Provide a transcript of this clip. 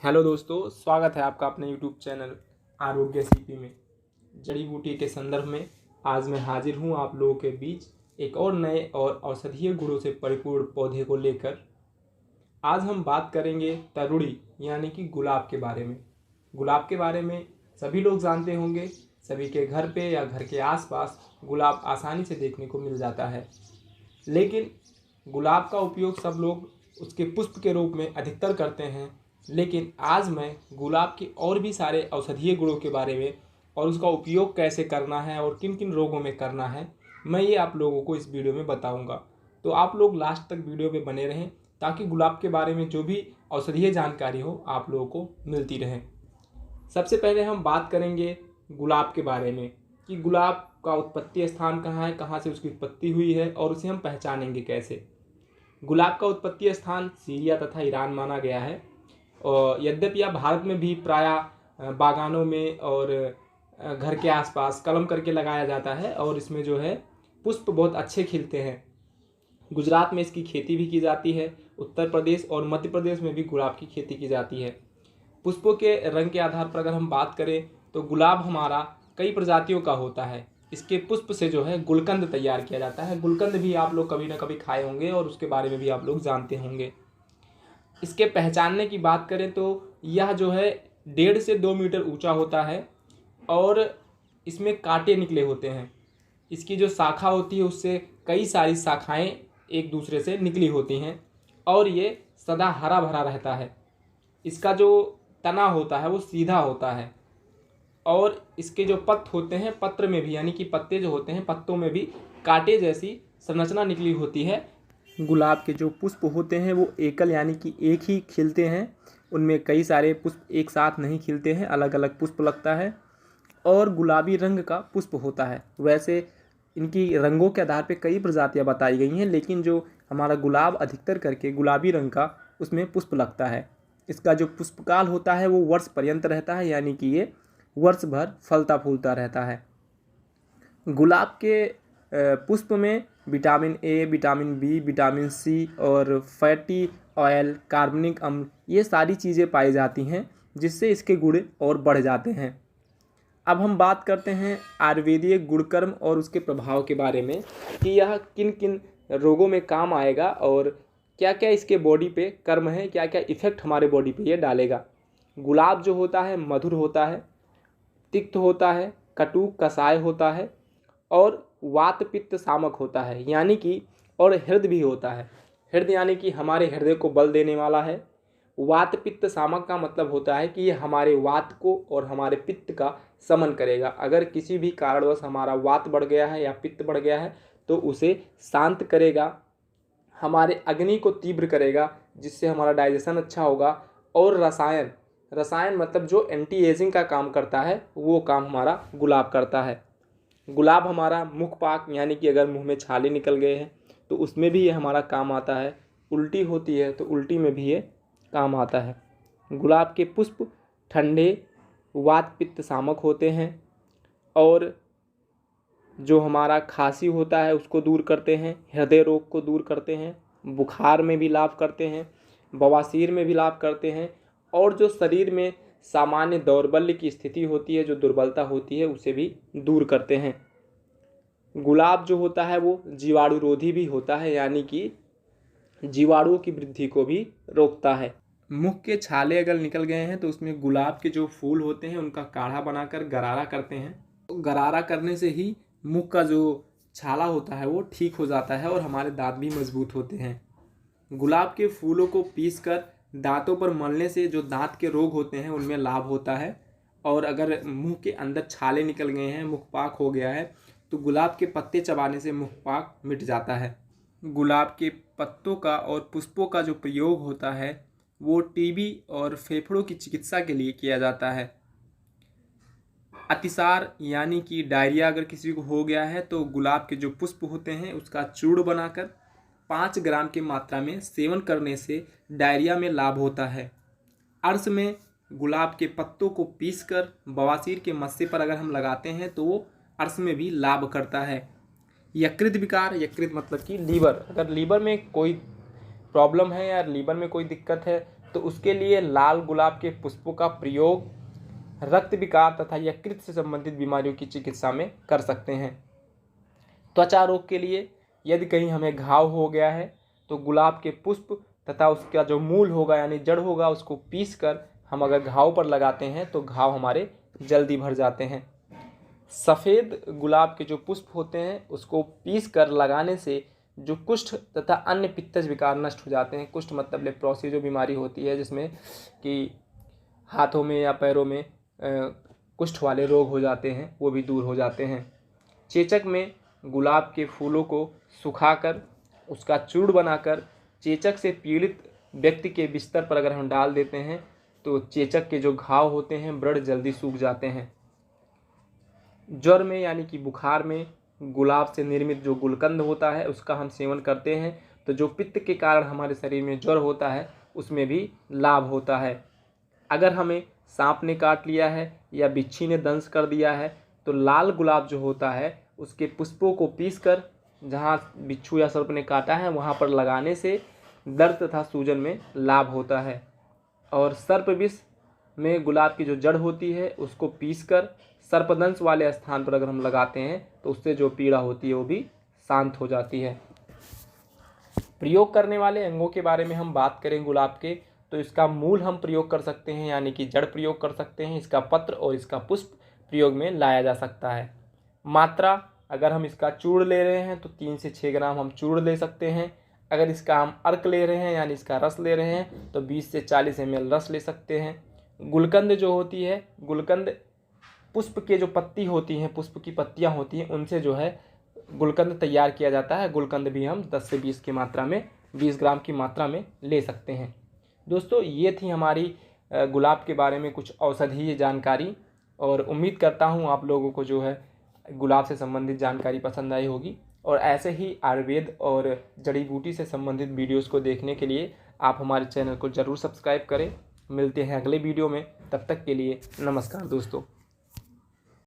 Hello दोस्तों, स्वागत है आपका अपने यूट्यूब चैनल आरोग्य सीपी में। जड़ी बूटी के संदर्भ में आज मैं हाजिर हूँ आप लोगों के बीच एक और नए और औषधीय गुणों से परिपूर्ण पौधे को लेकर। आज हम बात करेंगे तरुड़ी यानी कि गुलाब के बारे में। गुलाब के बारे में सभी लोग जानते होंगे, सभी के घर पे या घर के आसपास गुलाब आसानी से देखने को मिल जाता है। लेकिन गुलाब का उपयोग सब लोग उसके पुष्प के रूप में अधिकतर करते हैं। लेकिन आज मैं गुलाब के और भी सारे औषधीय गुणों के बारे में और उसका उपयोग कैसे करना है और किन किन रोगों में करना है, मैं ये आप लोगों को इस वीडियो में बताऊंगा। तो आप लोग लास्ट तक वीडियो में बने रहें ताकि गुलाब के बारे में जो भी औषधीय जानकारी हो आप लोगों को मिलती रहे। सबसे पहले हम बात करेंगे गुलाब के बारे में कि गुलाब का उत्पत्ति स्थान कहाँ है, कहाँ से उसकी उत्पत्ति हुई है और उसे हम पहचानेंगे कैसे। गुलाब का उत्पत्ति स्थान सीरिया तथा ईरान माना गया है। और यद्यपि यह भारत में भी प्रायः बागानों में और घर के आसपास कलम करके लगाया जाता है और इसमें जो है पुष्प बहुत अच्छे खिलते हैं। गुजरात में इसकी खेती भी की जाती है। उत्तर प्रदेश और मध्य प्रदेश में भी गुलाब की खेती की जाती है। पुष्पों के रंग के आधार पर अगर हम बात करें तो गुलाब हमारा कई प्रजातियों का होता है। इसके पुष्प से जो है गुलकंद तैयार किया जाता है। गुलकंद भी आप लोग कभी ना कभी खाए होंगे और उसके बारे में भी आप लोग जानते होंगे। इसके पहचानने की बात करें तो यह जो है 1.5 से 2 मीटर ऊंचा होता है और इसमें कांटे निकले होते हैं। इसकी जो शाखा होती है उससे कई सारी शाखाएं एक दूसरे से निकली होती हैं और ये सदा हरा भरा रहता है। इसका जो तना होता है वो सीधा होता है और इसके जो पत्ते होते हैं, पत्र में भी यानी कि पत्ते जो होते हैं, पत्तों में भी कांटे जैसी संरचना निकली होती है। गुलाब के जो पुष्प होते हैं वो एकल यानी कि एक ही खिलते हैं। उनमें कई सारे पुष्प एक साथ नहीं खिलते हैं, अलग अलग पुष्प लगता है और गुलाबी रंग का पुष्प होता है। वैसे इनकी रंगों के आधार पर कई प्रजातियां बताई गई हैं, लेकिन जो हमारा गुलाब अधिकतर करके गुलाबी रंग का उसमें पुष्प लगता है। इसका जो पुष्पकाल होता है वो वर्ष पर्यंत रहता है, यानी कि ये वर्ष भर फलता फूलता रहता है। गुलाब के पुष्प में vitamin A, vitamin B, vitamin C और फैटी ऑयल, कार्बनिक अम्ल, ये सारी चीज़ें पाई जाती हैं जिससे इसके गुण और बढ़ जाते हैं। अब हम बात करते हैं आयुर्वेदीय गुणकर्म और उसके प्रभाव के बारे में कि यह किन किन रोगों में काम आएगा और क्या क्या इसके बॉडी पे कर्म है, क्या क्या इफेक्ट हमारे बॉडी पे ये डालेगा। गुलाब जो होता है मधुर होता है, तिक्त होता है, कटु कसाय होता है और वात पित्त सामक होता है, यानी कि और हृदय भी होता है। हृदय यानी कि हमारे हृदय को बल देने वाला है। वात पित्त सामक का मतलब होता है कि ये हमारे वात को और हमारे पित्त का समन करेगा। अगर किसी भी कारणवश हमारा वात बढ़ गया है या पित्त बढ़ गया है तो उसे शांत करेगा, हमारे अग्नि को तीव्र करेगा जिससे हमारा डाइजेशन अच्छा होगा। और रसायन मतलब जो एंटी एजिंग का काम करता है वो काम हमारा गुलाब करता है। गुलाब हमारा मुखपाक यानी कि अगर मुंह में छाले निकल गए हैं तो उसमें भी ये हमारा काम आता है। उल्टी होती है तो उल्टी में भी ये काम आता है। गुलाब के पुष्प ठंडे, वात पित्त सामक होते हैं और जो हमारा खांसी होता है उसको दूर करते हैं, हृदय रोग को दूर करते हैं, बुखार में भी लाभ करते हैं, बवासीर में भी लाभ करते हैं और जो शरीर में सामान्य दौर्बल्य की स्थिति होती है, जो दुर्बलता होती है, उसे भी दूर करते हैं। गुलाब जो होता है वो जीवाणुरोधी भी होता है, यानी कि जीवाणुओं की वृद्धि को भी रोकता है। मुख के छाले अगर निकल गए हैं तो उसमें गुलाब के जो फूल होते हैं उनका काढ़ा बनाकर गरारा करते हैं। तो गरारा करने से ही मुख का जो छाला होता है वो ठीक हो जाता है और हमारे दांत भी मजबूत होते हैं। गुलाब के फूलों को पीसकर दांतों पर मलने से जो दांत के रोग होते हैं उनमें लाभ होता है। और अगर मुंह के अंदर छाले निकल गए हैं, मुखपाक हो गया है, तो गुलाब के पत्ते चबाने से मुखपाक मिट जाता है। गुलाब के पत्तों का और पुष्पों का जो प्रयोग होता है वो टीबी और फेफड़ों की चिकित्सा के लिए किया जाता है। अतिसार यानी कि डायरिया अगर किसी को हो गया है तो गुलाब के जो पुष्प होते हैं उसका चूर्ण बनाकर 5 ग्राम की मात्रा में सेवन करने से डायरिया में लाभ होता है। अर्श में गुलाब के पत्तों को पीसकर बवासीर के मस्से पर अगर हम लगाते हैं तो वो अर्श में भी लाभ करता है। यकृत विकार, यकृत मतलब कि लीवर, अगर लीवर में कोई प्रॉब्लम है या लीवर में कोई दिक्कत है तो उसके लिए लाल गुलाब के पुष्पों का प्रयोग रक्त विकार तथा यकृत से संबंधित बीमारियों की चिकित्सा में कर सकते हैं। त्वचा रोग के लिए यदि कहीं हमें घाव हो गया है तो गुलाब के पुष्प तथा उसका जो मूल होगा यानी जड़ होगा उसको पीस कर हम अगर घाव पर लगाते हैं तो घाव हमारे जल्दी भर जाते हैं। सफ़ेद गुलाब के जो पुष्प होते हैं उसको पीस कर लगाने से जो कुष्ठ तथा अन्य पित्तज विकार नष्ट हो जाते हैं। कुष्ठ मतलब लेप्रोसी जो बीमारी होती है जिसमें कि हाथों में या पैरों में कुष्ठ वाले रोग हो जाते हैं, वो भी दूर हो जाते हैं। चेचक में गुलाब के फूलों को सुखाकर उसका चूर्ण बनाकर चेचक से पीड़ित व्यक्ति के बिस्तर पर अगर हम डाल देते हैं तो चेचक के जो घाव होते हैं ब्लड जल्दी सूख जाते हैं। ज्वर में यानी कि बुखार में गुलाब से निर्मित जो गुलकंद होता है उसका हम सेवन करते हैं तो जो पित्त के कारण हमारे शरीर में ज्वर होता है उसमें भी लाभ होता है। अगर हमें सांप ने काट लिया है या बिच्छी ने दंश कर दिया है तो लाल गुलाब जो होता है उसके पुष्पों को पीसकर जहाँ बिच्छू या सर्प ने काटा है वहाँ पर लगाने से दर्द तथा सूजन में लाभ होता है। और सर्प विष में गुलाब की जो जड़ होती है उसको पीसकर सर्पदंश वाले स्थान पर अगर हम लगाते हैं तो उससे जो पीड़ा होती है वो भी शांत हो जाती है। प्रयोग करने वाले अंगों के बारे में हम बात करें गुलाब के तो इसका मूल हम प्रयोग कर सकते हैं यानी कि जड़ प्रयोग कर सकते हैं। इसका पत्र और इसका पुष्प प्रयोग में लाया जा सकता है। मात्रा अगर हम इसका चूर्ण ले रहे हैं तो 3 से 6 ग्राम हम चूर्ण ले सकते हैं। अगर इसका हम अर्क ले रहे हैं यानी इसका रस ले रहे हैं तो 20 से 40 ml रस ले सकते हैं। गुलकंद जो होती है, गुलकंद पुष्प के जो पत्ती होती हैं, पुष्प की पत्तियां होती हैं, उनसे जो है गुलकंद तैयार किया जाता है। गुलकंद भी हम 10 से 20 की मात्रा में 20 ग्राम की मात्रा में ले सकते हैं। दोस्तों ये थी हमारी गुलाब के बारे में कुछ औषधीय जानकारी और उम्मीद करता हूँ आप लोगों को जो है गुलाब से संबंधित जानकारी पसंद आई होगी। और ऐसे ही आयुर्वेद और जड़ी बूटी से संबंधित वीडियोस को देखने के लिए आप हमारे चैनल को ज़रूर सब्सक्राइब करें। मिलते हैं अगले वीडियो में, तब तक के लिए नमस्कार दोस्तों।